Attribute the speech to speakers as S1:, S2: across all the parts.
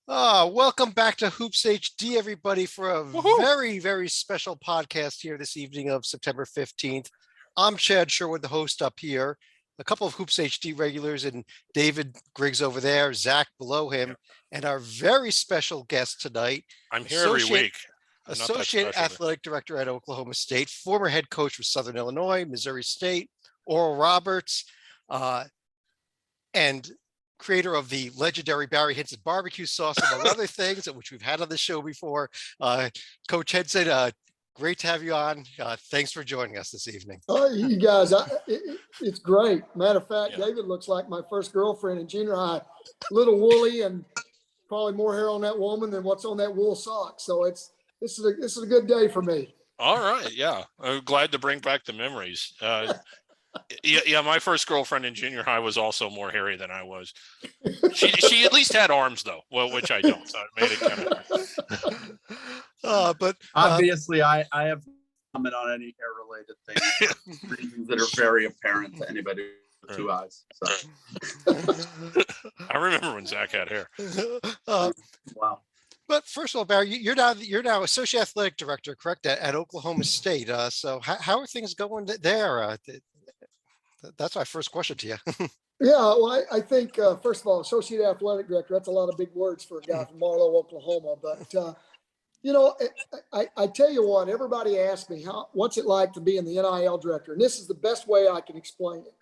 S1: Welcome back to Hoops HD, everybody, for a
S2: Woohoo!
S1: very, very special podcast here this evening of September 15th. I'm Chad Sherwood, the host up here. A couple of Hoops HD regulars and David Griggs over there, Zach below him, and our very special guest tonight.
S2: I'm here every week.
S1: Associate Athletic Director at Oklahoma State, former head coach with Southern Illinois, Missouri State, Oral Roberts, and creator of the legendary Barry Hinson barbecue sauce, among other things, which we've had on the show before. Coach Hinson, great to have you on. Thanks for joining us this evening.
S3: Oh, you guys, it's great. Matter of fact, David looks like my first girlfriend in junior high. Little woolly and probably more hair on that woman than what's on that wool sock. So this is a good day for me.
S2: All right, yeah, I'm glad to bring back the memories. Yeah, my first girlfriend in junior high was also more hairy than I was. She at least had arms though, which I don't. So it made it kind
S1: of. But
S4: obviously, I have comment on any hair-related things, reasons that are very apparent to anybody with two eyes. So.
S2: I remember when Zach had hair.
S4: Wow.
S1: But first of all, Barry, you're now associate athletic director, correct, at Oklahoma State. So how are things going there? That's my first question to you.
S3: Yeah, well, I think, first of all, associate athletic director, that's a lot of big words for a guy from Marlow, Oklahoma. But, I tell you what, everybody asks me, what's it like to be in the NIL director? And this is the best way I can explain it.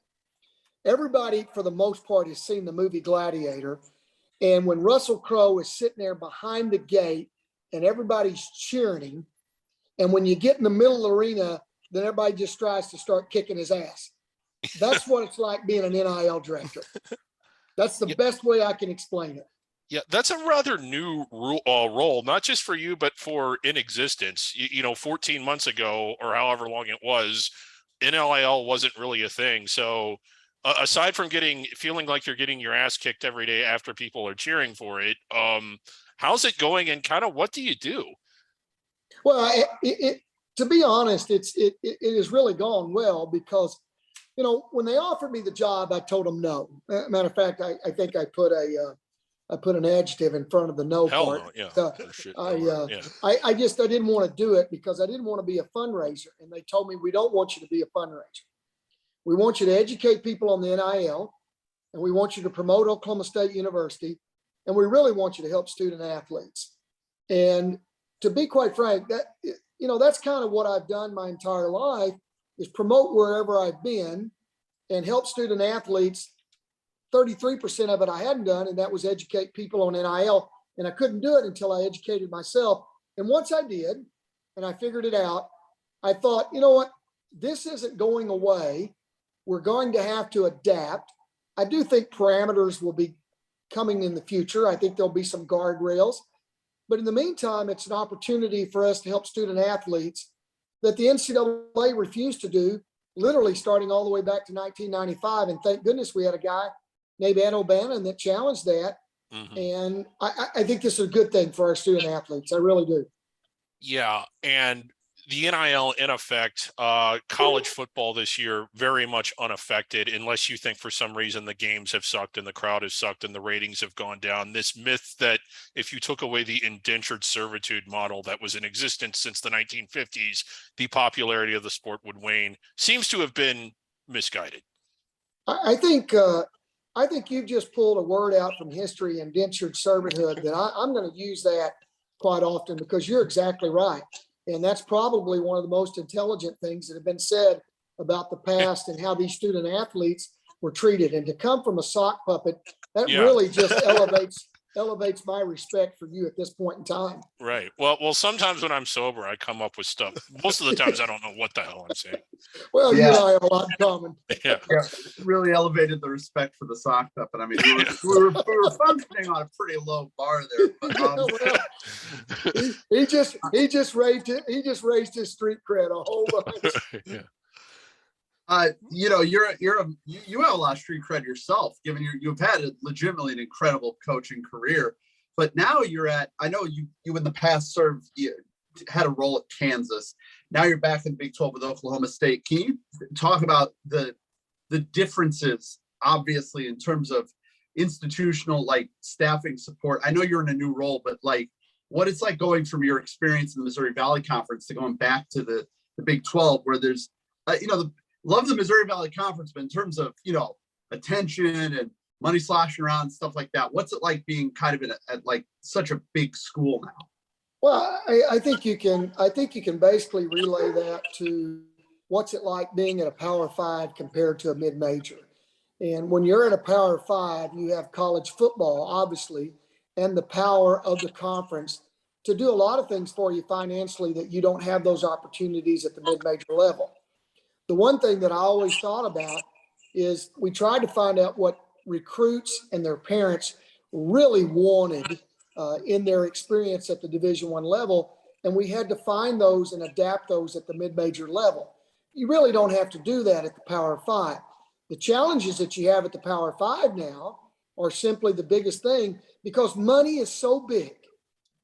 S3: Everybody, for the most part, has seen the movie Gladiator. And when Russell Crowe is sitting there behind the gate and everybody's cheering him, and when you get in the middle of the arena, then everybody just tries to start kicking his ass. That's what it's like being an NIL director. That's the best way I can explain it.
S2: Yeah, that's a rather new role, not just for you, but for in existence. 14 months ago or however long it was, NIL wasn't really a thing. So aside from feeling like you're getting your ass kicked every day after people are cheering for it, how's it going and kind of what do you do?
S3: Well, to be honest, it has really gone well because when they offered me the job, I told them no. Matter of fact, I think I put an adjective in front of the no part.
S2: No, yeah.
S3: I didn't want to do it because I didn't want to be a fundraiser. And they told me, we don't want you to be a fundraiser. We want you to educate people on the NIL, and we want you to promote Oklahoma State University, and we really want you to help student athletes. And to be quite frank, that's kind of what I've done my entire life, is promote wherever I've been and help student athletes. 33% of it I hadn't done, and that was educate people on NIL. And I couldn't do it until I educated myself. And once I did, and I figured it out, I thought, you know what, this isn't going away. We're going to have to adapt. I do think parameters will be coming in the future. I think there'll be some guardrails. But in the meantime, it's an opportunity for us to help student athletes that the NCAA refused to do, literally starting all the way back to 1995. And thank goodness we had a guy named Ed O'Bannon that challenged that. Mm-hmm. And I think this is a good thing for our student athletes. I really do.
S2: Yeah. And the NIL in effect, college football this year, very much unaffected, unless you think for some reason the games have sucked and the crowd has sucked and the ratings have gone down. This myth that if you took away the indentured servitude model that was in existence since the 1950s, the popularity of the sport would wane, seems to have been misguided.
S3: I think you've just pulled a word out from history, indentured servitude, that I'm going to use that quite often because you're exactly right. And that's probably one of the most intelligent things that have been said about the past and how these student athletes were treated. And to come from a sock puppet, that really just elevates my respect for you at this point in time.
S2: Right. Well, sometimes when I'm sober, I come up with stuff. Most of the times I don't know what the hell I'm saying.
S3: Well, you and I have a lot in common.
S4: Yeah. Really elevated the respect for the sock puppet. I mean, we were functioning on a pretty low bar there. But,
S3: he just raised his street cred a whole bunch.
S2: Yeah.
S4: You have a lot of street cred yourself, given you've had legitimately an incredible coaching career. But now I know you in the past had a role at Kansas. Now you're back in Big 12 with Oklahoma State. Can you talk about the differences, obviously, in terms of institutional like staffing support? I know you're in a new role, but like what it's like going from your experience in the Missouri Valley Conference to going back to the Big 12, where there's, love the Missouri Valley Conference, but in terms of, attention and money sloshing around, stuff like that, what's it like being kind of at like such a big school now?
S3: Well, I think you can basically relay that to what's it like being at a Power 5 compared to a mid-major. And when you're at a Power 5, you have college football, obviously, and the power of the conference to do a lot of things for you financially that you don't have those opportunities at the mid-major level. The one thing that I always thought about is we tried to find out what recruits and their parents really wanted in their experience at the Division I level, and we had to find those and adapt those at the mid-major level. You really don't have to do that at the Power 5. The challenges that you have at the Power 5 now are simply the biggest thing, because money is so big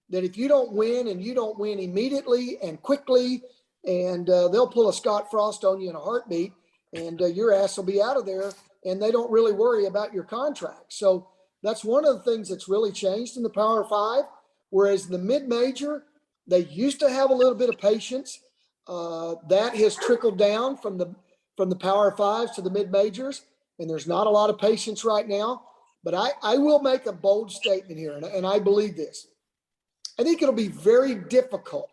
S3: that if you don't win, and you don't win immediately and quickly, and they'll pull a Scott Frost on you in a heartbeat, and your ass will be out of there, and they don't really worry about your contract. So that's one of the things that's really changed in the Power 5, whereas the mid-major, they used to have a little bit of patience. That has trickled down from the Power 5s to the mid-majors, and there's not a lot of patience right now. But I will make a bold statement here, and I believe this. I think it'll be very difficult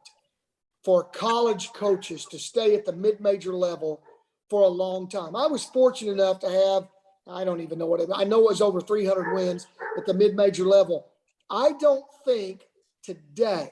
S3: for college coaches to stay at the mid-major level for a long time. I was fortunate enough to have, I don't even know what I know it was over 300 wins at the mid-major level. I don't think today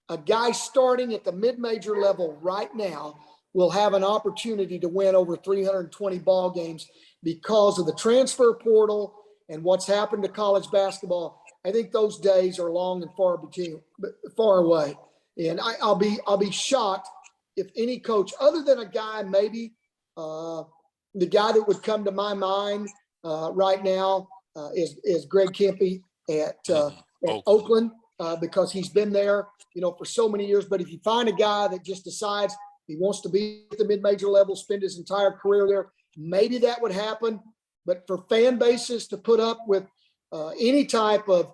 S3: a guy starting at the mid-major level right now will have an opportunity to win over 320 ball games because of the transfer portal and what's happened to college basketball. I think those days are long and far away. And I'll be shocked if any coach, other than a guy, maybe the guy that would come to my mind right now is Greg Kempe at Oakland, because he's been there, for so many years. But if you find a guy that just decides he wants to be at the mid-major level, spend his entire career there, maybe that would happen. But for fan bases to put up with any type of,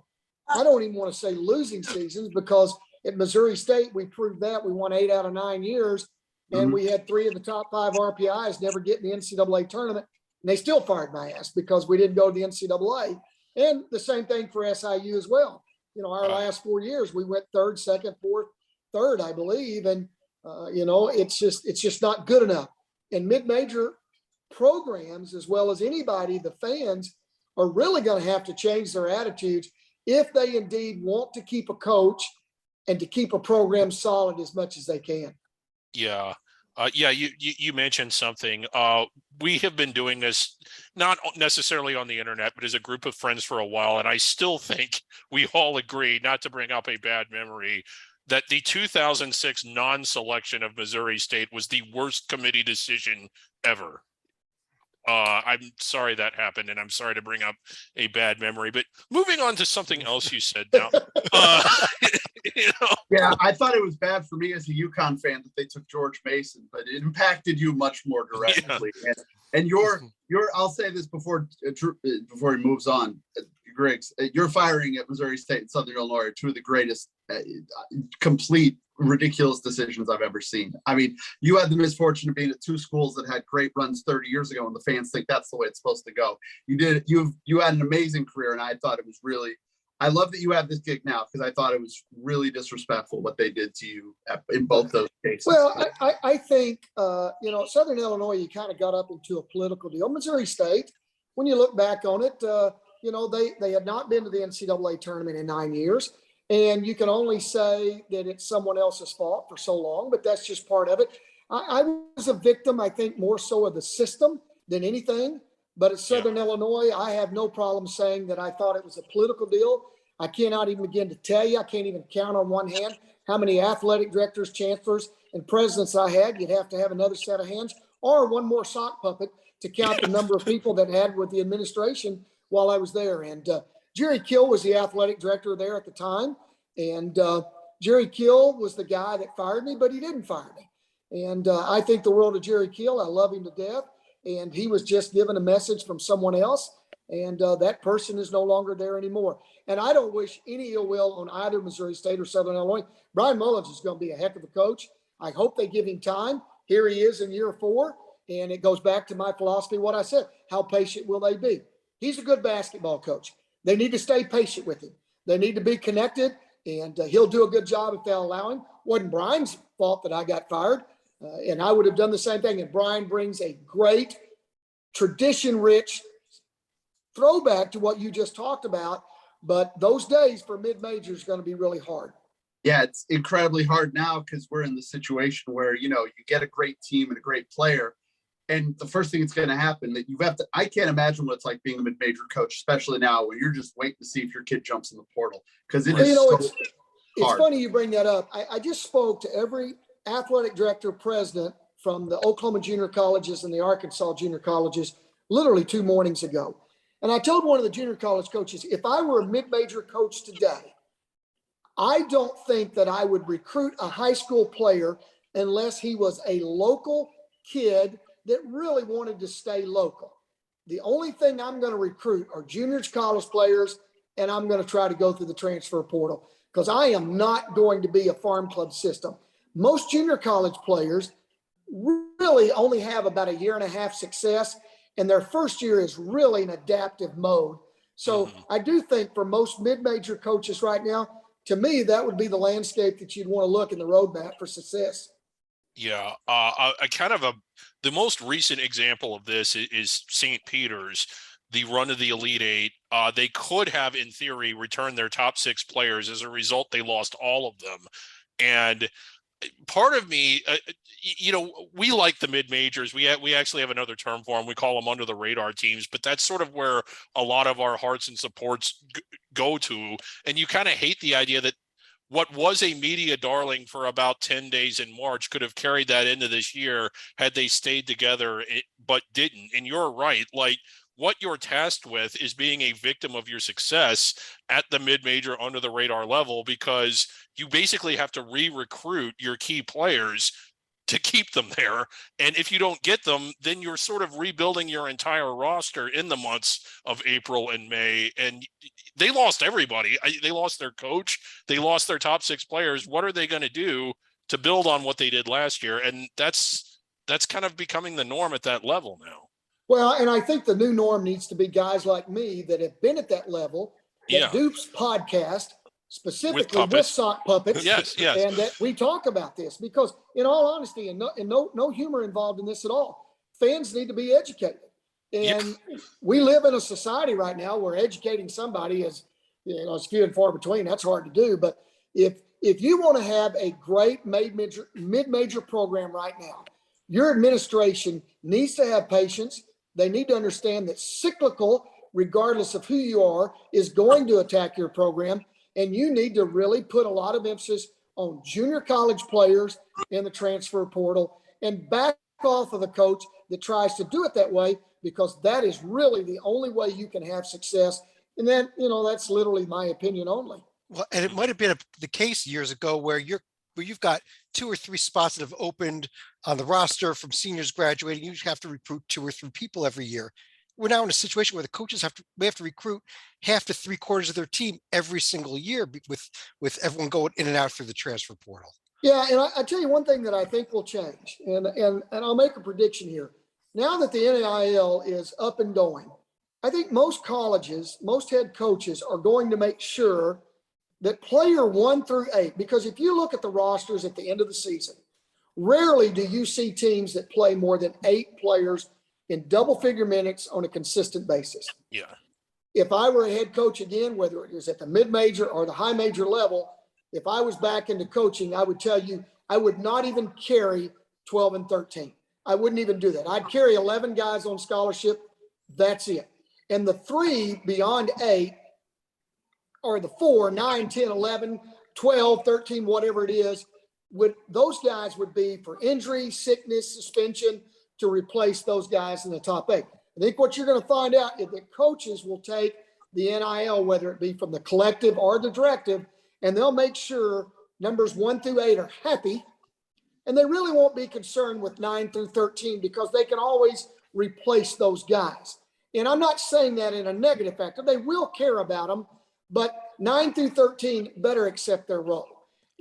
S3: I don't even want to say losing seasons, because at Missouri State, we proved that we won 8 out of 9 years. And we had 3 of the top 5 RPIs never get in the NCAA tournament. And they still fired my ass because we didn't go to the NCAA. And the same thing for SIU as well. Our last 4 years, we went 3rd, 2nd, 4th, 3rd, I believe. And, it's just not good enough. And mid-major programs, as well as anybody, the fans, are really going to have to change their attitudes if they indeed want to keep a coach and to keep a program solid as much as they can.
S2: Yeah. You mentioned something. We have been doing this not necessarily on the internet, but as a group of friends for a while. And I still think we all agree, not to bring up a bad memory, that the 2006 non-selection of Missouri State was the worst committee decision ever. I'm sorry that happened, and I'm sorry to bring up a bad memory, but moving on to something else you said now.
S4: Yeah, I thought it was bad for me as a UConn fan that they took George Mason, but it impacted you much more directly. Yeah. And your I'll say this before he moves on, Griggs, your firing at Missouri State and Southern Illinois are 2 of the greatest complete ridiculous decisions I've ever seen. I mean, you had the misfortune of being at 2 schools that had great runs 30 years ago, and the fans think that's the way it's supposed to go. You had an amazing career, and I thought it was really, I love that you have this gig now, because I thought it was really disrespectful what they did to you in both those cases.
S3: Well, I think, Southern Illinois, you kind of got up into a political deal. Missouri State, when you look back on it, they had not been to the NCAA tournament in 9 years. And you can only say that it's someone else's fault for so long, but that's just part of it. I was a victim, I think, more so of the system than anything. But at Southern Illinois, I have no problem saying that I thought it was a political deal. I cannot even begin to tell you. I can't even count on one hand how many athletic directors, chancellors, and presidents I had. You'd have to have another set of hands or one more sock puppet to count the number of people that had with the administration while I was there. And Jerry Kill was the athletic director there at the time. And Jerry Kill was the guy that fired me, but he didn't fire me. And I think the world of Jerry Kill. I love him to death. And he was just given a message from someone else. And that person is no longer there anymore. And I don't wish any ill will on either Missouri State or Southern Illinois. Brian Mullins is going to be a heck of a coach. I hope they give him time. Here he is in year 4. And it goes back to my philosophy, what I said. How patient will they be? He's a good basketball coach. They need to stay patient with him. They need to be connected, and he'll do a good job if they'll allow him. Wasn't Brian's fault that I got fired, and I would have done the same thing. And Brian brings a great, tradition-rich throwback to what you just talked about. But those days for mid-majors are going to be really hard.
S4: Yeah, it's incredibly hard now because we're in the situation where, you get a great team and a great player. And the first thing that's going to happen that I can't imagine what it's like being a mid-major coach, especially now when you're just waiting to see if your kid jumps in the portal. Because
S3: it's funny you bring that up. I just spoke to every athletic director president from the Oklahoma junior colleges and the Arkansas junior colleges literally 2 mornings ago. And I told one of the junior college coaches, if I were a mid-major coach today, I don't think that I would recruit a high school player unless he was a local kid that really wanted to stay local. The only thing I'm going to recruit are juniors college players, and I'm going to try to go through the transfer portal because I am not going to be a farm club system. Most junior college players really only have about 1.5 years success, and their first year is really an adaptive mode. So I do think for most mid-major coaches right now, to me, that would be the landscape that you'd want to look in the roadmap for success.
S2: Yeah, the most recent example of this is St. Peter's, the run of the Elite Eight. They could have, in theory, returned their top 6 players. As a result, they lost all of them. And part of me, we like the mid majors. We actually have another term for them. We call them under the radar teams, but that's sort of where a lot of our hearts and supports go to. And you kind of hate the idea that what was a media darling for about 10 days in March could have carried that into this year had they stayed together, but didn't. And you're right. Like, what you're tasked with is being a victim of your success at the mid-major under the radar level, because you basically have to re-recruit your key players to keep them there. And if you don't get them, then you're sort of rebuilding your entire roster in the months of April and May. And they lost everybody. They lost their coach. They lost their top 6 players. What are they going to do to build on what they did last year? And that's kind of becoming the norm at that level now.
S3: Well, and I think the new norm needs to be guys like me that have been at that level, that Dupes podcast, specifically with sock puppets.
S2: Yes.
S3: And that we talk about this because, in all honesty, and no humor involved in this at all, fans need to be educated. And we live in a society right now where educating somebody is, it's few and far between. That's hard to do. But if you want to have a great mid-major program right now, your administration needs to have patience. They need to understand that cyclical, regardless of who you are, is going to attack your program. And you need to really put a lot of emphasis on junior college players in the transfer portal and back off of the coach that tries to do it that way, because that is really the only way you can have success. And then, that's literally my opinion only.
S1: Well, and it might have been the case years ago where you've got 2 or 3 spots that have opened on the roster from seniors graduating. You have to recruit 2 or 3 people every year. We're now in a situation where the coaches have to recruit half to 3/4 of their team every single year with everyone going in and out through the transfer portal.
S3: Yeah, and I tell you one thing that I think will change, and I'll make a prediction here. Now that the NIL is up and going, I think most colleges, most head coaches are going to make sure that player 1 through 8, because if you look at the rosters at the end of the season, rarely do you see teams that play more than 8 players in double-figure minutes on a consistent basis.
S2: Yeah.
S3: If I were a head coach again, whether it was at the mid-major or the high-major level, if I was back into coaching, I would tell you I would not even carry 12 and 13. I wouldn't even do that. I'd carry 11 guys on scholarship. That's it. And the 3 beyond 8 or the 4, 9, 10, 11, 12, 13, whatever it is, those guys would be for injury, sickness, suspension, to replace those guys in the top 8. I think what you're going to find out is that coaches will take the NIL, whether it be from the collective or the directive, and they'll make sure numbers 1 through 8 are happy. And they really won't be concerned with 9 through 13 because they can always replace those guys. And I'm not saying that in a negative factor. They will care about them, but 9 through 13 better accept their role.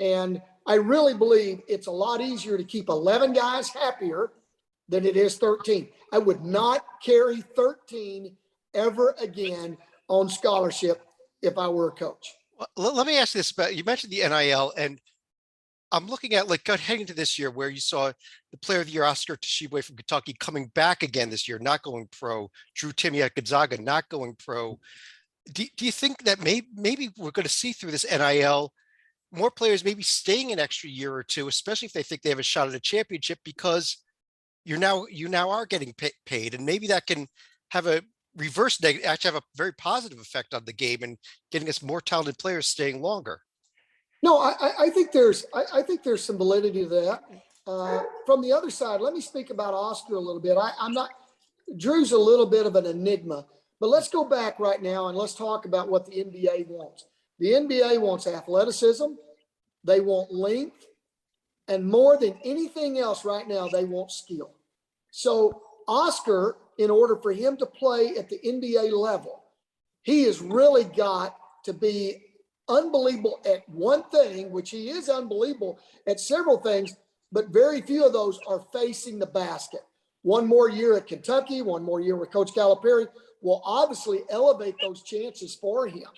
S3: And I really believe it's a lot easier to keep 11 guys happier than it is 13. I would not carry 13 ever again on scholarship if I were a coach.
S1: Let me ask you this about, you mentioned the NIL, and I'm looking at like heading into this year where you saw the player of the year, Oscar Tshiebwe from Kentucky, coming back again this year, not going pro. Drew Timme at Gonzaga, not going pro. Do you think that maybe we're going to see through this NIL more players maybe staying an extra year or two, especially if they think they have a shot at a championship, because you now are getting paid, and maybe that can have a reverse negative, actually have a very positive effect on the game and getting us more talented players staying longer.
S3: No, I think there's some validity to that. From the other side, let me speak about Oscar a little bit. I'm not, Drew's a little bit of an enigma, but let's go back right now and let's talk about what the NBA wants. The NBA wants athleticism, they want length, and more than anything else right now, they want skill. So Oscar, in order for him to play at the NBA level, he has really got to be unbelievable at one thing, which he is unbelievable at several things, but very few of those are facing the basket. One more year at Kentucky, one more year with Coach Calipari will obviously elevate those chances for him.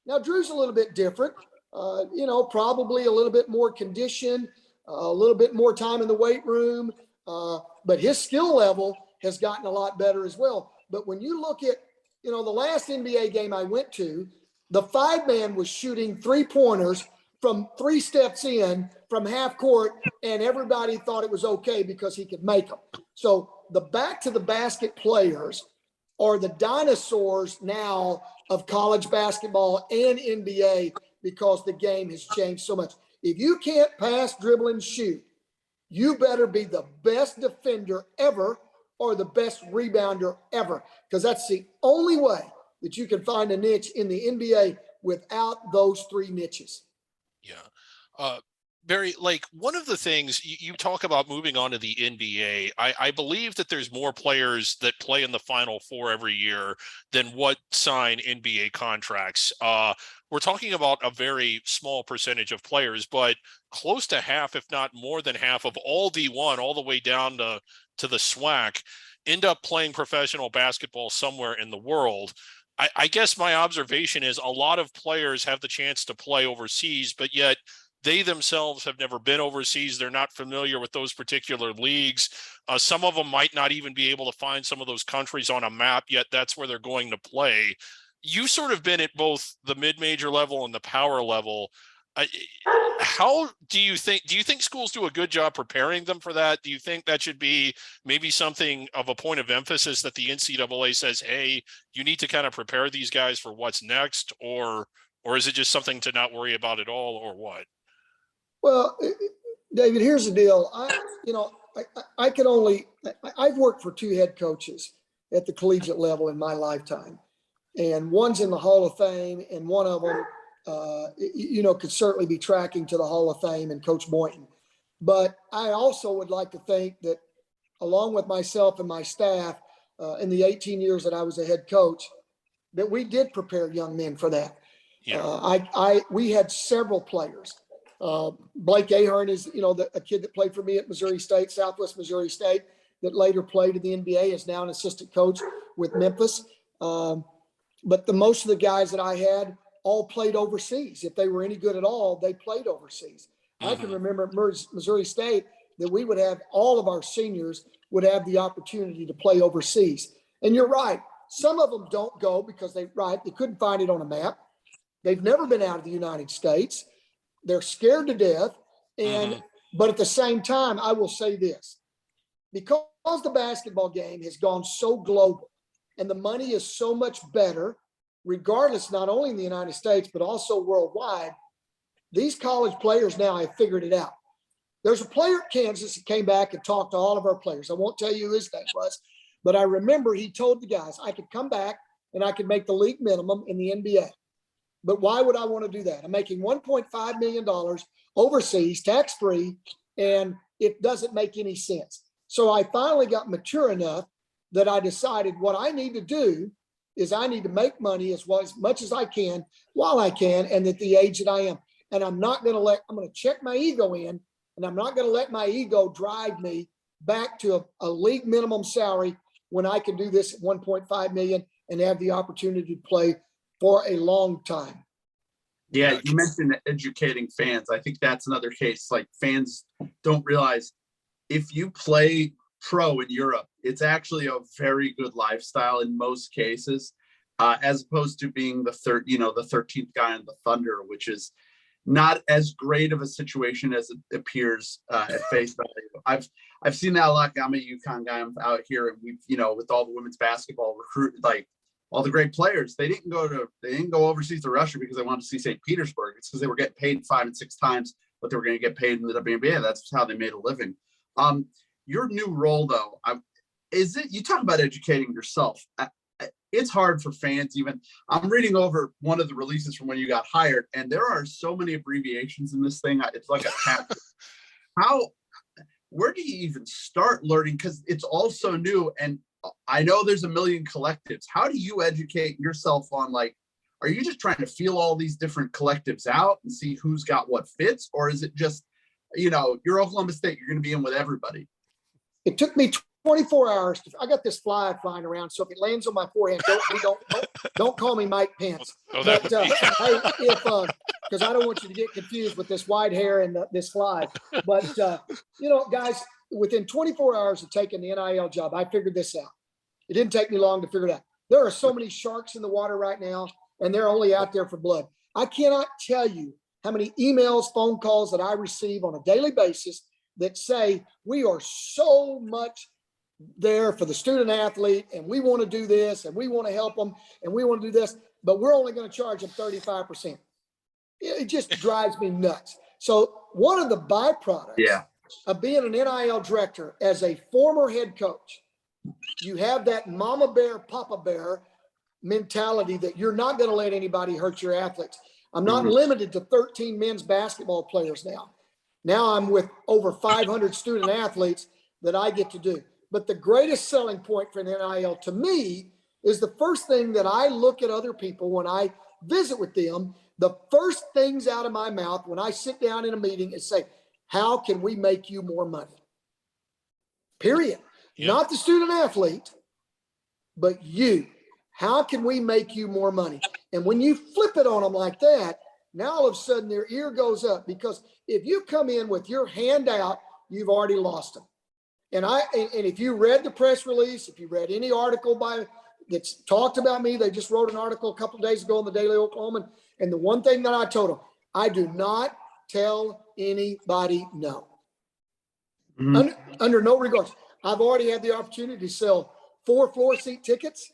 S3: Now, Drew's a little bit different, probably a little bit more conditioned, a little bit more time in the weight room, but his skill level has gotten a lot better as well. But when you look at, the last NBA game I went to, the 5-man was shooting 3-pointers from 3 steps in from half court, and everybody thought it was okay because he could make them. So the back to the basket players are the dinosaurs now of college basketball and NBA because the game has changed so much. If you can't pass, dribble, and shoot, you better be the best defender ever or the best rebounder ever, because that's the only way that you can find a niche in the NBA without those 3 niches.
S2: Yeah. Barry, like one of the things you talk about moving on to the NBA, I believe that there's more players that play in the Final Four every year than what sign NBA contracts. We're talking about a very small percentage of players, but close to half, if not more than half of all D1, all the way down to the SWAC, end up playing professional basketball somewhere in the world. I guess my observation is a lot of players have the chance to play overseas, but yet they themselves have never been overseas. They're not familiar with those particular leagues. Some of them might not even be able to find some of those countries on a map, yet that's where they're going to play. You've sort of been at both the mid-major level and the power level. How do you think schools do a good job preparing them for that? Do you think that should be maybe something of a point of emphasis that the NCAA says, hey, you need to kind of prepare these guys for what's next, or is it just something to not worry about at all, or what?
S3: Well, David, here's the deal. I've worked for 2 head coaches at the collegiate level in my lifetime, and one's in the Hall of Fame, and one of them, could certainly be tracking to the Hall of Fame, and Coach Boynton. But I also would like to think that along with myself and my staff in the 18 years that I was a head coach, that we did prepare young men for that. Yeah. We had several players. Blake Ahern is, a kid that played for me at Missouri State, Southwest Missouri State, that later played in the NBA, is now an assistant coach with Memphis. But most of the guys that I had all played overseas. If they were any good at all, they played overseas. Mm-hmm. I can remember at Missouri State that we would have all of our seniors would have the opportunity to play overseas. And you're right. Some of them don't go because they couldn't find it on a map. They've never been out of the United States. They're scared to death. But at the same time, I will say this, because the basketball game has gone so global and the money is so much better, regardless, not only in the United States, but also worldwide, these college players now have figured it out. There's a player at Kansas that came back and talked to all of our players. I won't tell you who his name was, but I remember he told the guys, I could come back and I could make the league minimum in the NBA. But why would I want to do that? I'm making $1.5 million overseas, tax-free, and it doesn't make any sense. So I finally got mature enough that I decided what I need to do is I need to make money as much as I can while I can, and at the age that I am. And I'm going to check my ego in, and I'm not going to let my ego drive me back to a league minimum salary when I can do this at 1.5 million and have the opportunity to play for a long time.
S4: Yeah, you mentioned educating fans. I think that's another case. Like, fans don't realize if you play pro in Europe, it's actually a very good lifestyle in most cases, as opposed to being the 13th guy on the Thunder, which is not as great of a situation as it appears at face value. I've seen that a lot. I'm a UConn guy. I'm out here, and we've, with all the women's basketball recruit, like all the great players, they didn't go overseas to Russia because they wanted to see St. Petersburg. It's because they were getting paid 5 and 6 times what they were going to get paid in the WNBA. That's how they made a living. Your new role, though, you talk about educating yourself. It's hard for fans. Even I'm reading over one of the releases from when you got hired, and there are so many abbreviations in this thing. It's like a chapter. Where do you even start learning? Because it's all so new, and I know there's a million collectives. How do you educate yourself on, like, are you just trying to feel all these different collectives out and see who's got what fits? Or is it just, you're Oklahoma State, you're going to be in with everybody?
S3: It took me 24 hours. I got this fly flying around, so if it lands on my forehead, don't call me Mike Pence.
S2: Oh,
S3: But because I don't want you to get confused with this white hair and this fly. But guys, within 24 hours of taking the NIL job, I figured this out. It didn't take me long to figure it out. There are so many sharks in the water right now, and they're only out there for blood. I cannot tell you how many emails, phone calls that I receive on a daily basis that say we are so much there for the student athlete, and we want to do this, and we want to help them, and we want to do this, but we're only going to charge them 35%. It just drives me nuts. So one of the byproducts of being an NIL director as a former head coach, you have that mama bear, papa bear mentality that you're not going to let anybody hurt your athletes. I'm not limited to 13 men's basketball players now. Now I'm with over 500 student athletes that I get to do. But the greatest selling point for an NIL to me is the first thing that I look at other people when I visit with them. The first things out of my mouth when I sit down in a meeting is say, how can we make you more money? Period. Yeah. Not the student athlete, but you. How can we make you more money? And when you flip it on them like that, now all of a sudden their ear goes up, because if you come in with your hand out, you've already lost them. And if you read the press release, if you read any article that's talked about me, they just wrote an article a couple of days ago in the Daily Oklahoman. And the one thing that I told them, I do not tell anybody no. Under no regards. I've already had the opportunity to sell 4 floor seat tickets.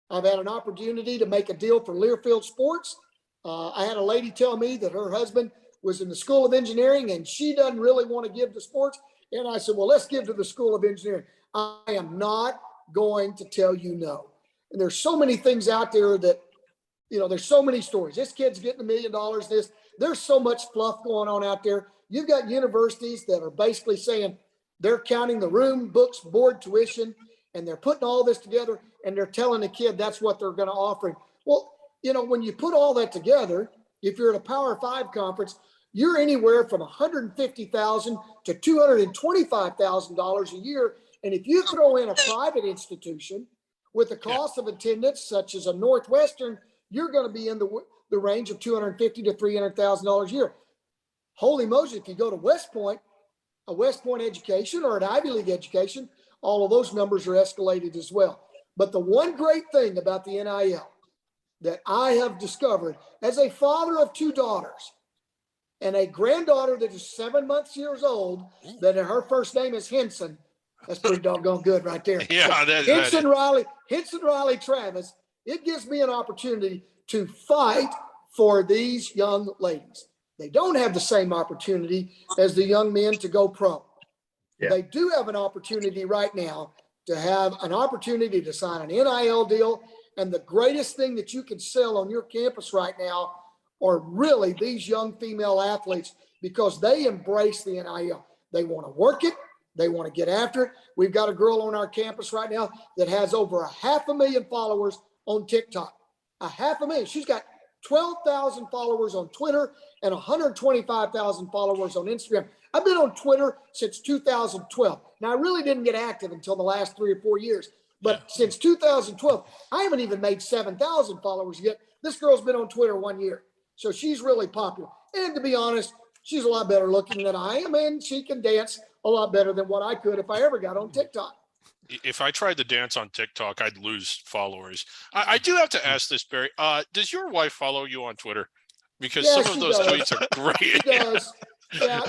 S3: I've had an opportunity to make a deal for Learfield Sports. I had a lady tell me that her husband was in the School of Engineering and she doesn't really want to give to sports. And I said, well, let's give to the School of Engineering. I am not going to tell you no. And there's so many things out there that, there's so many stories. This kid's getting $1 million. There's so much fluff going on out there. You've got universities that are basically saying they're counting the room, books, board, tuition, and they're putting all this together and they're telling the kid that's what they're going to offer him. Well, when you put all that together, if you're at a Power 5 conference, you're anywhere from $150,000 to $225,000 a year. And if you throw in a private institution with the cost of attendance, such as a Northwestern, you're going to be in the range of $250,000 to $300,000 a year. Holy Moses, if you go to West Point, a West Point education or an Ivy League education, all of those numbers are escalated as well. But the one great thing about the NIL that I have discovered as a father of 2 daughters and a granddaughter that is 7 years old, that her first name is Hinson. That's pretty doggone good right there.
S2: Yeah,
S3: Hinson Riley Travis. It gives me an opportunity to fight for these young ladies. They don't have the same opportunity as the young men to go pro. Yeah. They do have an opportunity right now to have an opportunity to sign an NIL deal. And the greatest thing that you can sell on your campus right now are really these young female athletes, because they embrace the NIL. They want to work it. They want to get after it. We've got a girl on our campus right now that has over 500,000 followers on TikTok. 500,000. She's got 12,000 followers on Twitter and 125,000 followers on Instagram. I've been on Twitter since 2012. Now, I really didn't get active until the last 3 or 4 years. But since 2012, I haven't even made 7,000 followers yet. This girl's been on Twitter 1 year. So she's really popular. And to be honest, she's a lot better looking than I am, and she can dance a lot better than what I could if I ever got on TikTok.
S2: If I tried to dance on TikTok, I'd lose followers. I do have to ask this, Barry. Does your wife follow you on Twitter? Because some of those tweets are great.
S3: She does. Yeah,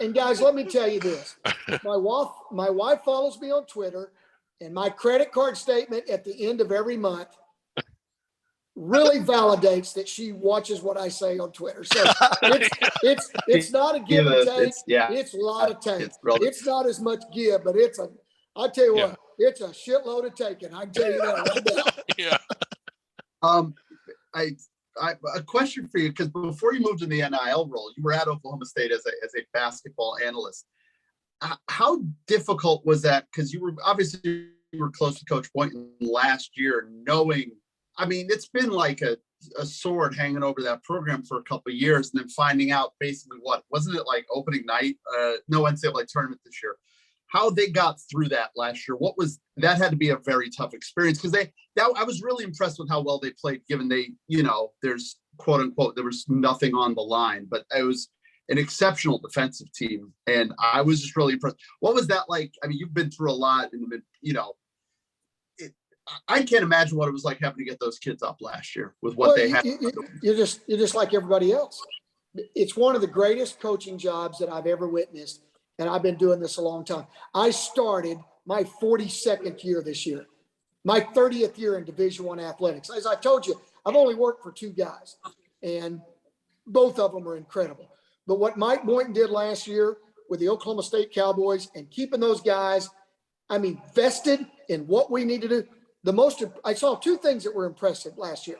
S3: and guys, let me tell you this. My wife follows me on Twitter, and my credit card statement at the end of every month really validates that she watches what I say on Twitter. So it's not a give and take. It's a lot of take. It's not as much give, but I'll tell you what, it's a shitload of taking. I can tell you that right now.
S4: A question for you, because before you moved in the NIL role, you were at Oklahoma State as a basketball analyst. How difficult was that? Because you were close to Coach Boynton last year, knowing, I mean, it's been like a sword hanging over that program for a couple of years, and then finding out basically wasn't it like opening night, no NCAA tournament this year, how they got through that last year. That had to be a very tough experience, because I was really impressed with how well they played, given there's quote unquote, there was nothing on the line, but it was an exceptional defensive team. And I was just really impressed. What was that like? I mean, you've been through a lot I can't imagine what it was like having to get those kids up last year with what they had.
S3: You're just like everybody else. It's one of the greatest coaching jobs that I've ever witnessed. And I've been doing this a long time. I started my 42nd year this year, my 30th year in Division I athletics. As I told you, I've only worked for 2 guys, and both of them are incredible. But what Mike Boynton did last year with the Oklahoma State Cowboys and keeping those guys, vested in what we need to do. I saw 2 things that were impressive last year.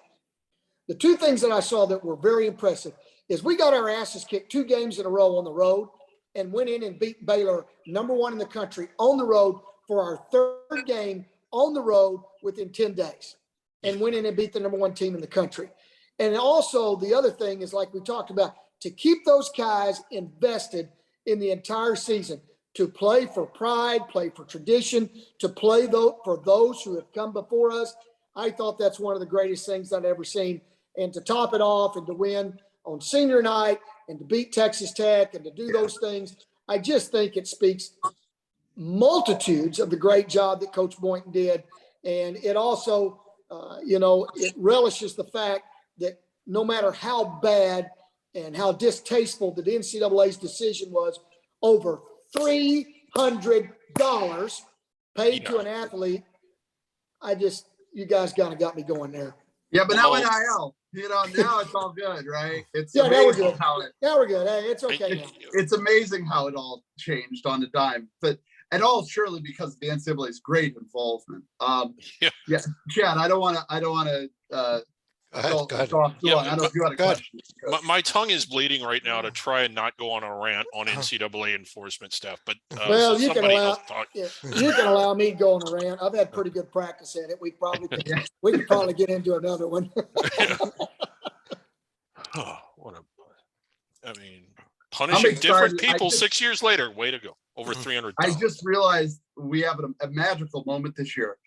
S3: The 2 things that I saw that were very impressive is we got our asses kicked 2 games in a row on the road and went in and beat Baylor, #1 in the country, on the road for our 3rd game on the road within 10 days, and went in and beat the #1 team in the country. And also the other thing is, like we talked about, to keep those guys invested in the entire season, to play for pride, play for tradition, to play for those who have come before us. I thought that's one of the greatest things I've ever seen. And to top it off and to win on senior night and to beat Texas Tech and to do those things, I just think it speaks multitudes of the great job that Coach Boynton did. And it also, it relishes the fact that no matter how bad and how distasteful the NCAA's decision was, over $300 paid to an athlete. You guys kind of got me going there.
S4: Yeah, but now NIL, now it's all good, right?
S3: Now we're good. Now we're good. Hey, it's okay now.
S4: It's amazing how it all changed on a dime, and all surely because of the NCAA's great involvement. Chad, I don't want to.
S1: Go ahead.
S4: I don't know if you had a question.
S2: My tongue is bleeding right now to try and not go on a rant on NCAA enforcement stuff, but
S3: you can allow me to go on a rant. I've had pretty good practice at it. We could probably get into another one.
S2: Punishing different people 6 years later. Way to go. Over 300.
S4: I just realized we have a magical moment this year.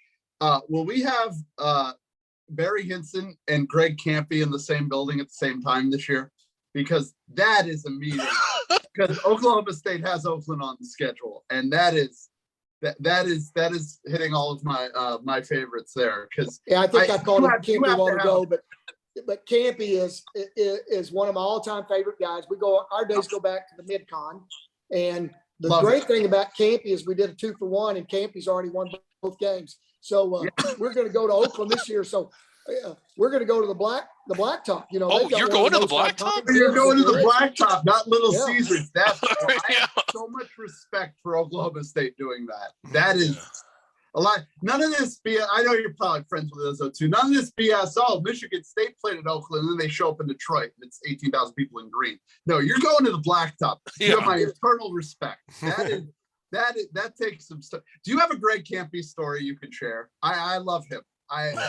S4: Will we have Barry Hinson and Greg Campy in the same building at the same time this year? Because that is a meeting. Because Oklahoma State has Oakland on the schedule, and that is hitting all of my favorites there. Because
S3: I think I called him Campy a while ago, but Campy is one of my all-time favorite guys. Our days go back to the mid-con, and the great thing about Campy is we did a 2-for-1, and Campy's already won both games. So we're going to go to Oakland this year. So we're going to go to the blacktop.
S2: You're going to the blacktop?
S4: You're going to the blacktop, not Little Caesars. I have so much respect for Oklahoma State doing that. That is a lot. None of this BS. I know you're probably friends with Izzo too. None of this BS. Oh, Michigan State played in Oakland, and then they show up in Detroit, and it's 18,000 people in green. No, you're going to the blacktop. You have my eternal respect. that takes some stuff. Do you have a Greg Campy story you can share? I love him.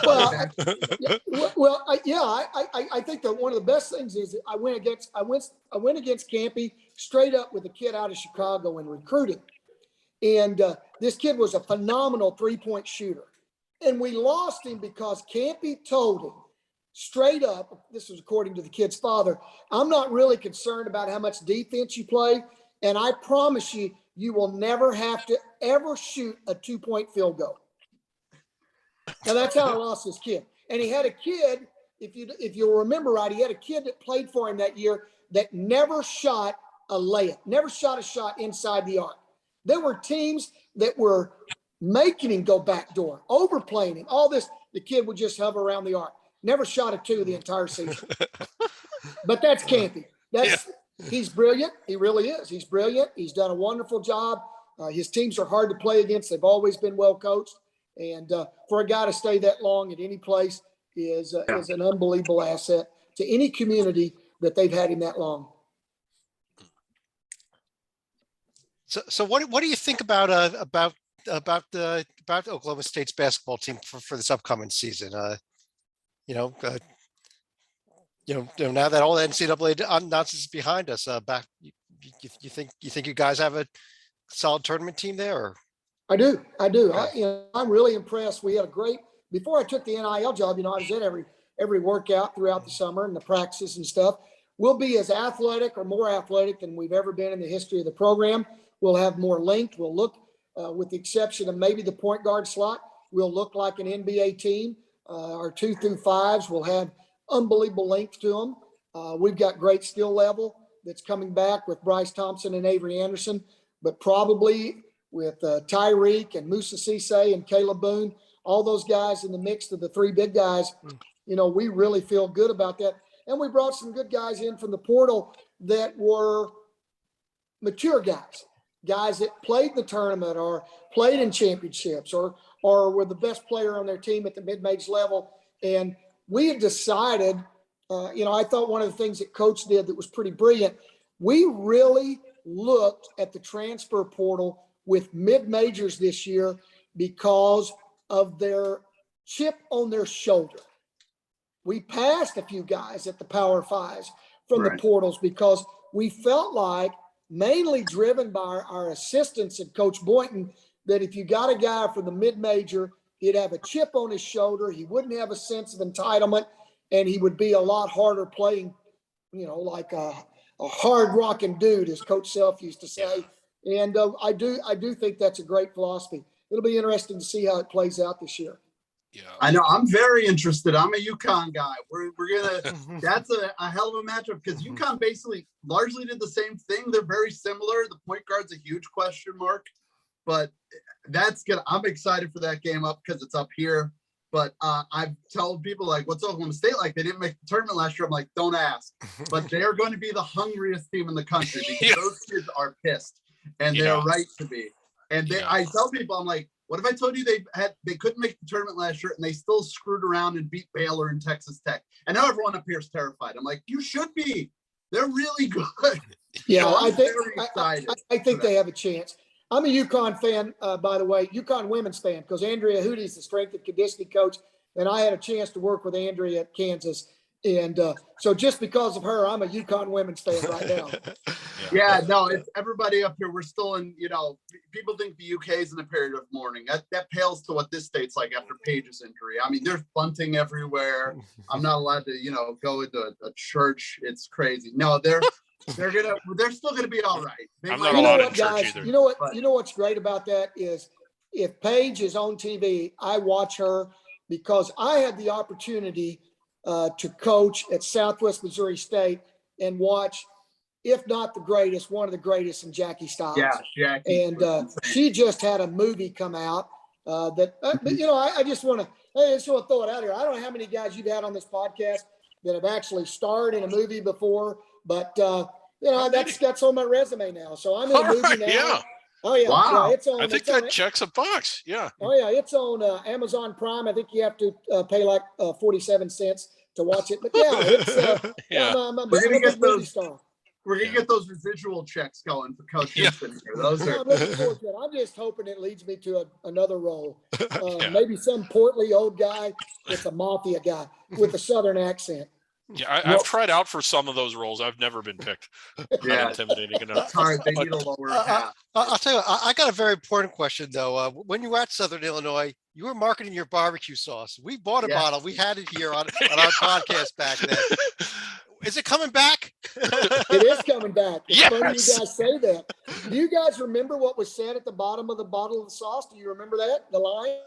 S3: Well, I think that one of the best things is that I went against Campy straight up with a kid out of Chicago and recruiting. And this kid was a phenomenal 3-point shooter. And we lost him because Campy told him straight up, this was according to the kid's father, I'm not really concerned about how much defense you play. And I promise you, you will never have to ever shoot a 2-point field goal. Now that's how I lost this kid. And he had a kid, if you'll remember right, he had a kid that played for him that year that never shot a layup, never shot a shot inside the arc. There were teams that were making him go backdoor, overplaying him, all this. The kid would just hover around the arc. Never shot a 2 the entire season. But that's Campy. He's brilliant. He really is. He's brilliant. He's done a wonderful job. His teams are hard to play against. They've always been well coached. And for a guy to stay that long at any place is an unbelievable asset to any community that they've had him that long.
S1: So what do you think about Oklahoma State's basketball team for this upcoming season? Now that all the NCAA nonsense is behind us, you think you guys have a solid tournament team there? Or?
S3: I do. I'm really impressed. We had a great, before I took the NIL job, I was at every workout throughout the summer and the practices and stuff. We'll be as athletic or more athletic than we've ever been in the history of the program. We'll have more length. We'll look, with the exception of maybe the point guard slot, we'll look like an NBA team. Our 2 through 5s will have unbelievable length to them. We've got great skill level that's coming back with Bryce Thompson and Avery Anderson, but probably with Tyreek and Musa Cisse and Caleb Boone, all those guys in the mix of the 3 big guys, we really feel good about that. And we brought some good guys in from the portal that were mature guys that played the tournament or played in championships or were the best player on their team at the mid-major level. And we had decided, I thought one of the things that Coach did that was pretty brilliant, we really looked at the transfer portal with mid-majors this year because of their chip on their shoulder. We passed a few guys at the Power 5s from the portals because we felt like, mainly driven by our assistants and Coach Boynton, that if you got a guy from the mid-major, he'd have a chip on his shoulder, he wouldn't have a sense of entitlement, and he would be a lot harder playing, like a hard-rocking dude, as Coach Self used to say. And I do think that's a great philosophy. It'll be interesting to see how it plays out this year.
S2: Yeah,
S4: I know. I'm very interested. I'm a UConn guy. We're gonna. That's a hell of a matchup because UConn basically largely did the same thing. They're very similar. The point guard's a huge question mark, but that's good. I'm excited for that game up because it's up here. But I've told people like, what's Oklahoma State like? They didn't make the tournament last year. I'm like, don't ask. But they are going to be the hungriest team in the country because those kids are pissed, and they're right to be. And I tell people, I'm like, what if I told you they couldn't make the tournament last year and they still screwed around and beat Baylor and Texas Tech? And now everyone up here is terrified. I'm like, you should be. They're really good.
S3: Yeah,
S4: so
S3: I think they have a chance. I'm a UConn fan, by the way, UConn women's fan, because Andrea Hoody's the strength and conditioning coach, and I had a chance to work with Andrea at Kansas. And so just because of her, I'm a UConn women's fan right now.
S4: Yeah, no, it's everybody up here. We're still in, people think the UK is in a period of mourning. That pales to what this state's like after Paige's injury. I mean, there's bunting everywhere. I'm not allowed to, go into a church. It's crazy. No, they're still gonna be all right.
S2: I'm not allowed in church either.
S3: You know what's great about that is if Paige is on TV, I watch her because I had the opportunity to coach at Southwest Missouri State and watch, if not the greatest, one of the greatest in Jackie Stiles.
S4: Yeah, Jackie.
S3: And she just had a movie come out but I just want to throw it out here. I don't know how many guys you've had on this podcast that have actually starred in a movie before, but that's on my resume now. So I'm in a movie now.
S2: Yeah.
S3: Oh yeah.
S4: Wow.
S3: Yeah, it's on.
S2: I think that checks a box. Yeah.
S3: Oh yeah, it's on Amazon Prime. I think you have to pay like 47 cents to watch it. But yeah, it's I'm a big movie star.
S4: We're gonna get those residual checks going for Coach Hinson here. Those are.
S3: I'm looking forward to it. I'm just hoping it leads me to another role.
S2: Yeah.
S3: Maybe some portly old guy that's a mafia guy with a Southern accent.
S2: Yeah, I've tried out for some of those roles. I've never been picked.
S4: Yeah,
S2: Not intimidating enough.
S4: it's hard. They need a lower hat.
S1: I'll tell you, I got a very important question though. When you were at Southern Illinois, you were marketing your barbecue sauce. We bought a bottle. We had it here on our podcast back then. Is it coming back?
S3: It is coming back. It's funny you
S2: Yes.
S3: guys say that. Do you guys remember what was said at the bottom of the bottle of the sauce? Do you remember that? The line?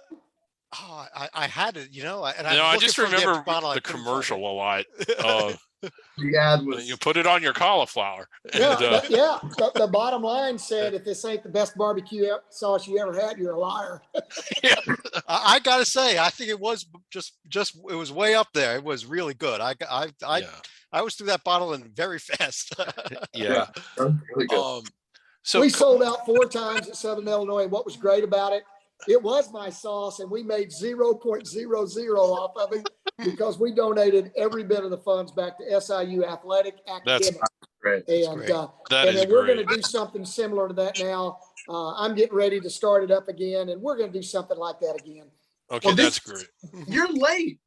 S1: Oh, I had it, and
S2: I just remember
S1: bottle,
S2: the commercial a lot.
S4: The ad was.
S2: You put it on your cauliflower.
S3: Yeah,
S2: And,
S3: the bottom line said, if this ain't the best barbecue sauce you ever had, you're a liar.
S1: I gotta say, I think it was just it was way up there. It was really good. I was through that bottle and very fast.
S2: yeah.
S4: Really good.
S2: So
S3: We sold out 4 times at Southern Illinois. What was great about it, it was my sauce, and we made 0.00 off of it because we donated every bit of the funds back to SIU Athletic Academic.
S4: Great.
S3: And,
S2: that
S3: and
S2: is
S3: then we're
S2: great.
S3: going to do something similar to that now. I'm getting ready to start it up again, and we're going to do something like that again.
S2: Okay,
S4: Well,
S2: that's great.
S4: You're late.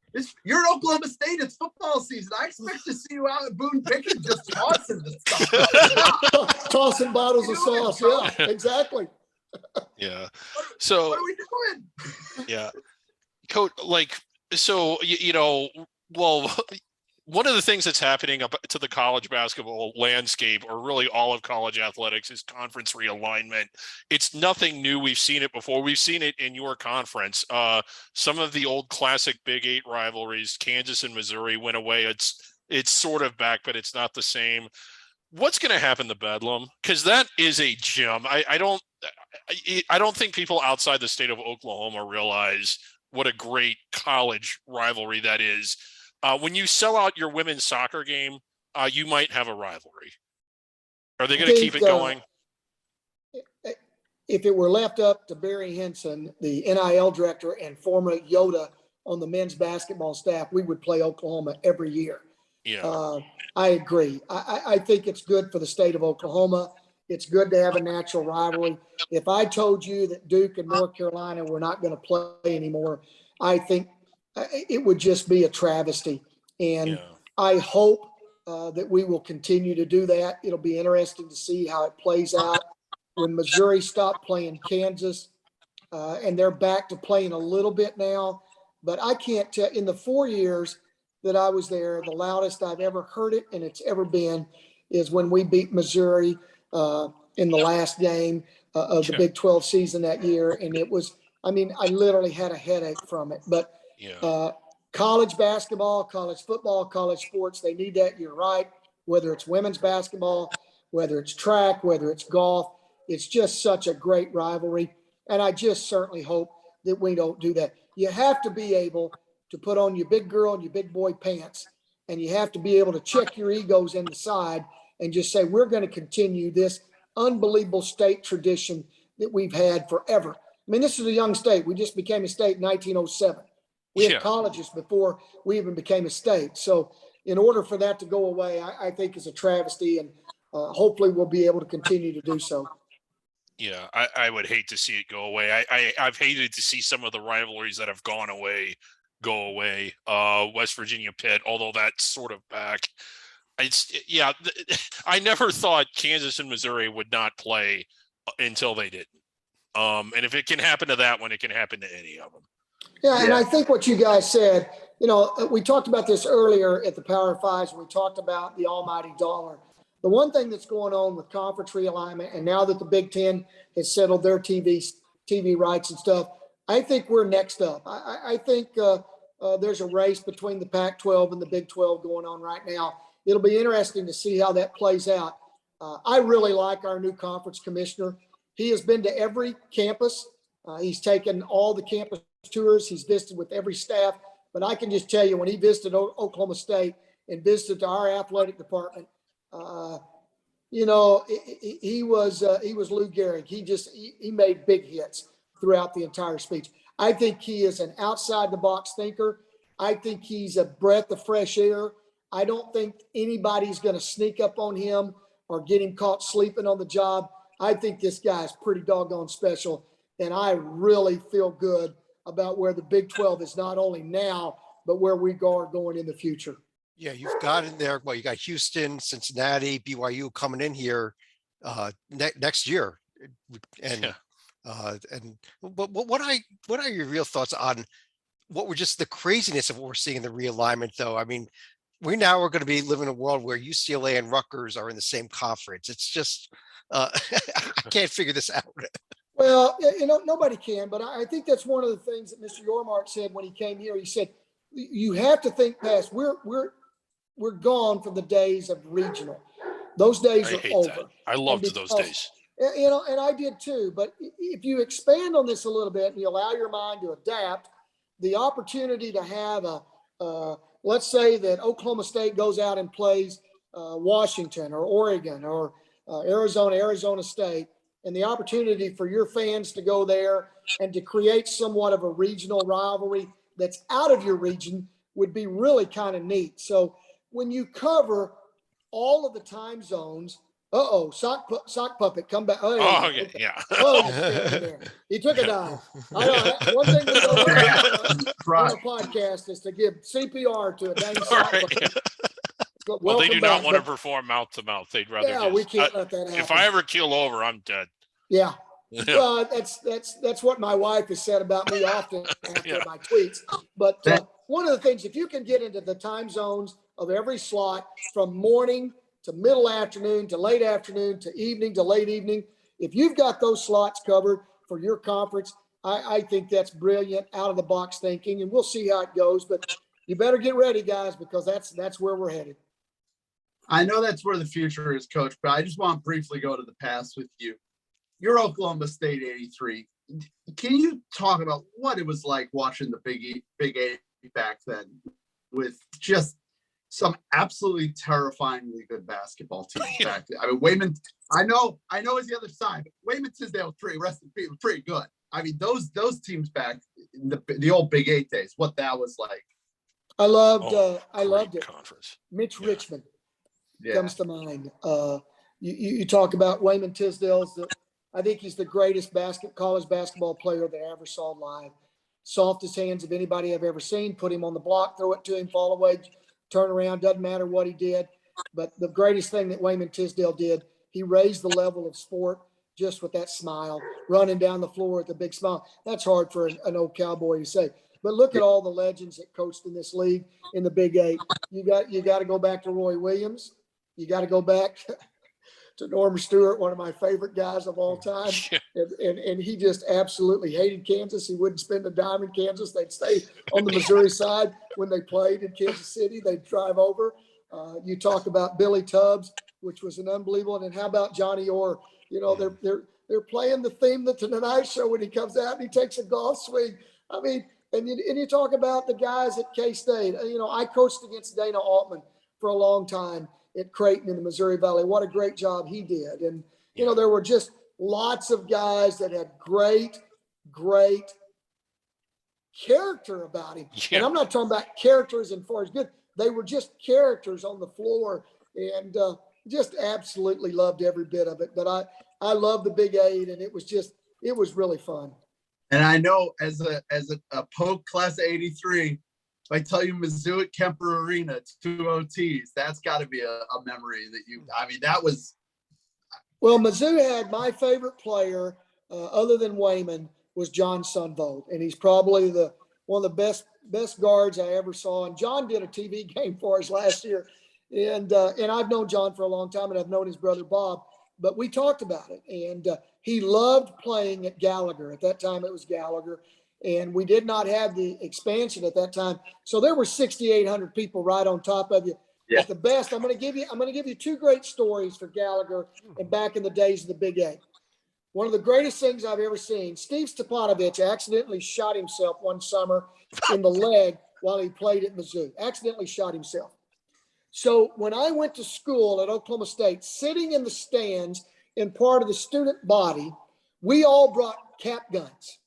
S4: You're in Oklahoma State. It's football season. I expect to see you out at Boone Pickens just tossing this stuff.
S3: Tossing bottles of sauce. Yeah, exactly.
S2: Yeah. So
S4: What are we doing?
S2: yeah, Coach, well, one of the things that's happening up to the college basketball landscape, or really all of college athletics, is conference realignment. It's nothing new. We've seen it before. We've seen it in your conference. Some of the old classic Big 8 rivalries, Kansas and Missouri, went away. It's sort of back, but it's not the same. What's going to happen to Bedlam? Because that is a gem. I don't think people outside the state of Oklahoma realize what a great college rivalry that is. When you sell out your women's soccer game, you might have a rivalry. Are they going to keep it going?
S3: If it were left up to Barry Hinson, the NIL director and former Yoda on the men's basketball staff, we would play Oklahoma every year.
S2: Yeah.
S3: I agree. I think it's good for the state of Oklahoma. It's good to have a natural rivalry. If I told you that Duke and North Carolina were not going to play anymore, I think it would just be a travesty. And I hope that we will continue to do that. It'll be interesting to see how it plays out when Missouri stopped playing Kansas, and they're back to playing a little bit now. But I can't tell, in the 4 years that I was there, the loudest I've ever heard it, and it's ever been, is when we beat Missouri in the last game of the Big 12 season that year. And it was, I literally had a headache from it. But college basketball, college football, college sports, they need that. You're right. Whether it's women's basketball, whether it's track, whether it's golf, it's just such a great rivalry. And I just certainly hope that we don't do that. You have to be able to put on your big girl and your big boy pants, and you have to be able to check your egos in the side and just say, we're going to continue this unbelievable state tradition that we've had forever. This is a young state. We just became a state in 1907. We had colleges before we even became a state. So in order for that to go away, I think is a travesty, and hopefully we'll be able to continue to do so.
S2: Yeah, I would hate to see it go away. I've hated to see some of the rivalries that have gone away go away. West Virginia Pitt, although that's sort of back. I never thought Kansas and Missouri would not play until they didn't. And if it can happen to that one, it can happen to any of them.
S3: Yeah, and I think what you guys said, we talked about this earlier at the Power Fives, when we talked about the almighty dollar. The one thing that's going on with conference realignment, and now that the Big Ten has settled their TV rights and stuff, I think we're next up. I think there's a race between the Pac-12 and the Big 12 going on right now. It'll be interesting to see how that plays out. I really like our new conference commissioner. He has been to every campus. He's taken all the campus tours. He's visited with every staff. But I can just tell you, when he visited Oklahoma State and visited our athletic department, he was Lou Gehrig. He made big hits throughout the entire speech. I think he is an outside the box thinker. I think he's a breath of fresh air. I don't think anybody's going to sneak up on him or get him caught sleeping on the job. I think this guy is pretty doggone special. And I really feel good about where the Big 12 is not only now, but where we are going in the future.
S1: Yeah, you've got in there. Well, you got Houston, Cincinnati, BYU coming in here next year, and but what are your real thoughts on what were just the craziness of what we're seeing in the realignment, though? I mean, we now are going to be living in a world where UCLA and Rutgers are in the same conference. It's just I can't figure this out.
S3: Well, nobody can, but I think that's one of the things that Mr. Yormark said when he came here. He said, you have to think past, we're gone from the days of regional. Those days are over.
S2: That. I loved those days.
S3: And I did too. But if you expand on this a little bit and you allow your mind to adapt, the opportunity to have let's say that Oklahoma State goes out and plays Washington or Oregon or Arizona State, and the opportunity for your fans to go there and to create somewhat of a regional rivalry that's out of your region would be really kind of neat. So when you cover all of the time zones, sock puppet, come back.
S2: Okay. Yeah.
S3: He took a dive. One thing we don't do on the podcast is to give CPR to a dang sock puppet.
S2: Yeah. Well, they do not want to perform mouth to mouth. They'd rather.
S3: Yeah, we can't let that happen.
S2: If I ever keel over, I'm dead.
S3: Yeah. Well, that's what my wife has said about me often after my tweets. But one of the things, if you can get into the time zones of every slot from morning to middle afternoon to late afternoon to evening to late evening, if you've got those slots covered for your conference, I think that's brilliant, out of the box thinking, and we'll see how it goes. But you better get ready, guys, because that's where we're headed.
S4: I know that's where the future is, Coach, but I just want to briefly go to the past with you. You're Oklahoma State 83. Can you talk about what it was like watching the Big Eight back then with just some absolutely terrifyingly good basketball teams back then? I mean, Wayman, I know it's the other side, but Wayman Tisdale 3, rest in peace, was pretty good. I mean, those teams back in the old Big Eight days, what that was like.
S3: I loved it.
S2: Conference.
S3: Mitch Richmond comes to mind. You talk about Wayman Tisdale's. I think he's the greatest college basketball player that I ever saw live. Softest hands of anybody I've ever seen. Put him on the block, throw it to him, fall away, turn around. Doesn't matter what he did. But the greatest thing that Wayman Tisdale did, he raised the level of sport just with that smile, running down the floor with a big smile. That's hard for an old cowboy to say. But look at all the legends that coached in this league in the Big Eight. You got to go back to Roy Williams. You got to go back to Norman Stewart, one of my favorite guys of all time. And he just absolutely hated Kansas. He wouldn't spend a dime in Kansas. They'd stay on the Missouri side when they played in Kansas City. They'd drive over. You talk about Billy Tubbs, which was an unbelievable. And how about Johnny Orr? You know, they're playing the theme of the Tonight Show when he comes out and he takes a golf swing. I mean, and you talk about the guys at K-State. You know, I coached against Dana Altman for a long time at Creighton in the Missouri Valley. What a great job he did. And, you know, there were just lots of guys that had great character about him. Yeah. And I'm not talking about characters as far as good. They were just characters on the floor, and just absolutely loved every bit of it. But I love the Big Eight, and it was really fun.
S4: And I know as a Polk class of 83, if I tell you Mizzou at Kemper Arena, 2 OTs, that's got to be a memory that was.
S3: Well, Mizzou had my favorite player, other than Wayman, was John Sunvold. And he's probably one of the best guards I ever saw. And John did a TV game for us last year. And I've known John for a long time, and I've known his brother Bob. But we talked about it. And he loved playing at Gallagher. At that time, it was Gallagher. And we did not have the expansion at that time. So there were 6,800 people right on top of you. Yeah. At the best, I'm going to give you two great stories for Gallagher and back in the days of the Big Eight. One of the greatest things I've ever seen, Steve Stepanovich accidentally shot himself one summer in the leg while he played at Mizzou. Accidentally shot himself. So when I went to school at Oklahoma State, sitting in the stands in part of the student body, we all brought cap guns.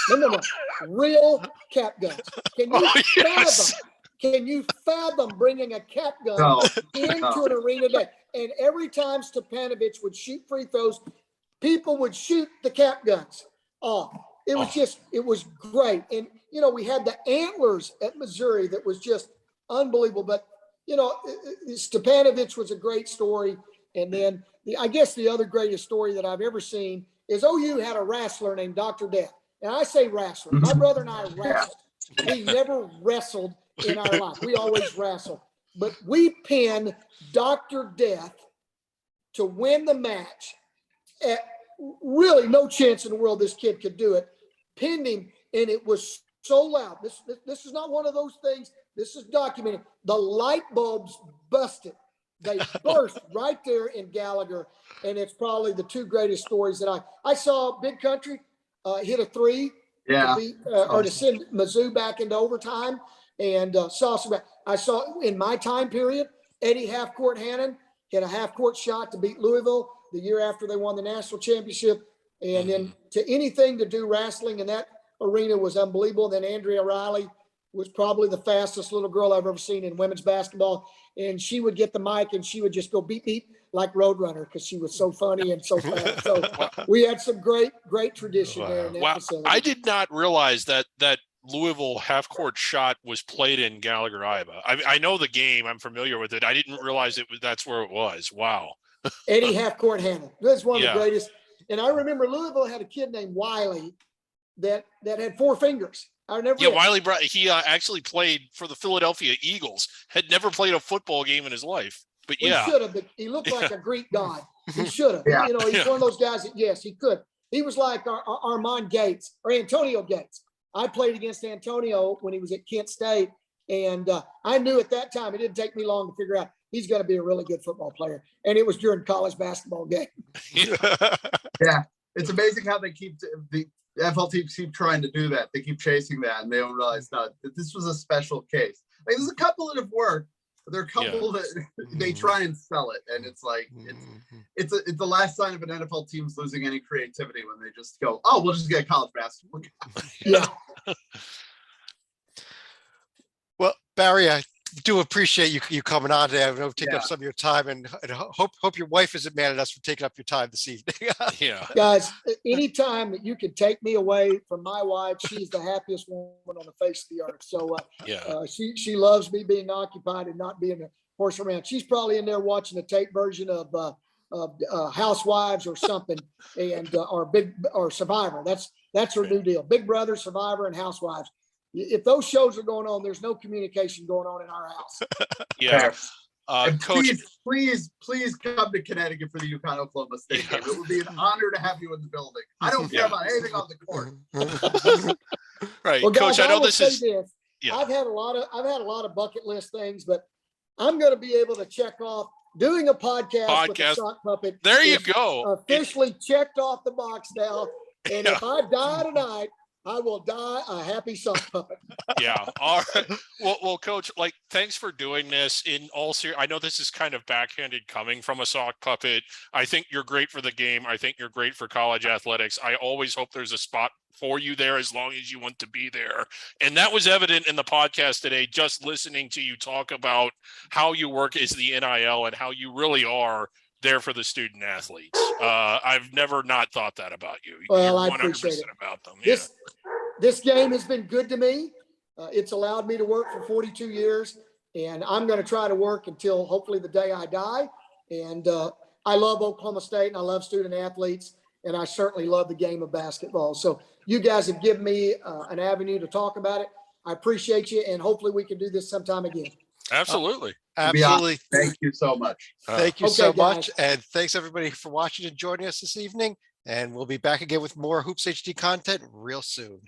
S3: No. Real cap guns. Can you fathom bringing a cap gun into an arena day? And every time Stepanovic would shoot free throws, people would shoot the cap guns off. It was great. And, we had the Antlers at Missouri that was just unbelievable. But, Stepanovic was a great story. And then I guess the other greatest story that I've ever seen is OU had a wrestler named Dr. Death. And I say wrestler. My brother and I wrestled. We never wrestled in our life. We always wrestled. But we pinned Dr. Death to win the match. At really no chance in the world this kid could do it. Pinned him, and it was so loud. This is not one of those things. This is documented. The light bulbs busted. They burst right there in Gallagher, and it's probably the two greatest stories that I saw. Big Country hit a three to beat, or to send Mizzou back into overtime, and I saw in my time period, Eddie Half-Court Hannon hit a half-court shot to beat Louisville the year after they won the national championship, and then to anything to do wrestling in that arena was unbelievable. Then Andrea Riley was probably the fastest little girl I've ever seen in women's basketball. And she would get the mic and she would just go beep, beep like Roadrunner because she was so funny and so fast. So we had some great tradition there in that facility.
S2: I did not realize that Louisville half-court shot was played in Gallagher, Iowa. I know the game. I'm familiar with it. I didn't realize that's where it was. Wow.
S3: Eddie Half-Court Hannon. That's one of the greatest. And I remember Louisville had a kid named Wiley that had 4 fingers.
S2: Wiley Brown. He actually played for the Philadelphia Eagles. Had never played a football game in his life, but
S3: he should have. He looked like a Greek god. He should have. He's one of those guys that he could. He was like Armand Gates or Antonio Gates. I played against Antonio when he was at Kent State, and I knew at that time it didn't take me long to figure out he's going to be a really good football player. And it was during college basketball game.
S4: Yeah, it's amazing how they keep the NFL teams keep trying to do that. They keep chasing that, and they don't realize that this was a special case. Like, there's a couple that have worked, but there are a couple that they try and sell it, and it's like it's the last sign of an NFL team's losing any creativity when they just go, "Oh, we'll just get a college basketball."
S3: Yeah.
S1: Well, Barry, I do appreciate you coming on today. I know taking up some of your time, and hope your wife isn't mad at us for taking up your time this evening.
S3: Guys, anytime that you can take me away from my wife, she's the happiest woman on the face of the earth. So she loves me being occupied and not being a horse around. She's probably in there watching the tape version of Housewives or something, and or Survivor. That's her new deal. Big Brother, Survivor, and Housewives. If those shows are going on, there's no communication going on in our house.
S2: Coach,
S4: please come to Connecticut for the UConn-Oklahoma State game. It would be an honor to have you in the building. I don't care about anything on the court.
S2: Right,
S3: well, guys,
S2: Coach. I know this is.
S3: I've had a lot of bucket list things, but I'm going to be able to check off doing a podcast with a sock puppet.
S2: There you go.
S3: Officially checked off the box now. And if I die tonight, I will die a happy sock puppet.
S2: All right. Well, Coach, thanks for doing this. In all seriousness, I know this is kind of backhanded coming from a sock puppet. I think you're great for the game. I think you're great for college athletics. I always hope there's a spot for you there as long as you want to be there. And that was evident in the podcast today, just listening to you talk about how you work as the NIL and how you really are there for the student athletes. I've never not thought that about you.
S3: Well,
S2: You're
S3: I appreciate it.
S2: About them.
S3: This game has been good to me. It's allowed me to work for 42 years, and I'm going to try to work until hopefully the day I die. And I love Oklahoma State, and I love student athletes, and I certainly love the game of basketball. So you guys have given me an avenue to talk about it. I appreciate you, and hopefully we can do this sometime again.
S2: Absolutely.
S1: Absolutely.
S4: Thank you so much.
S1: Thank you so much. And thanks everybody for watching and joining us this evening. And we'll be back again with more Hoops HD content real soon.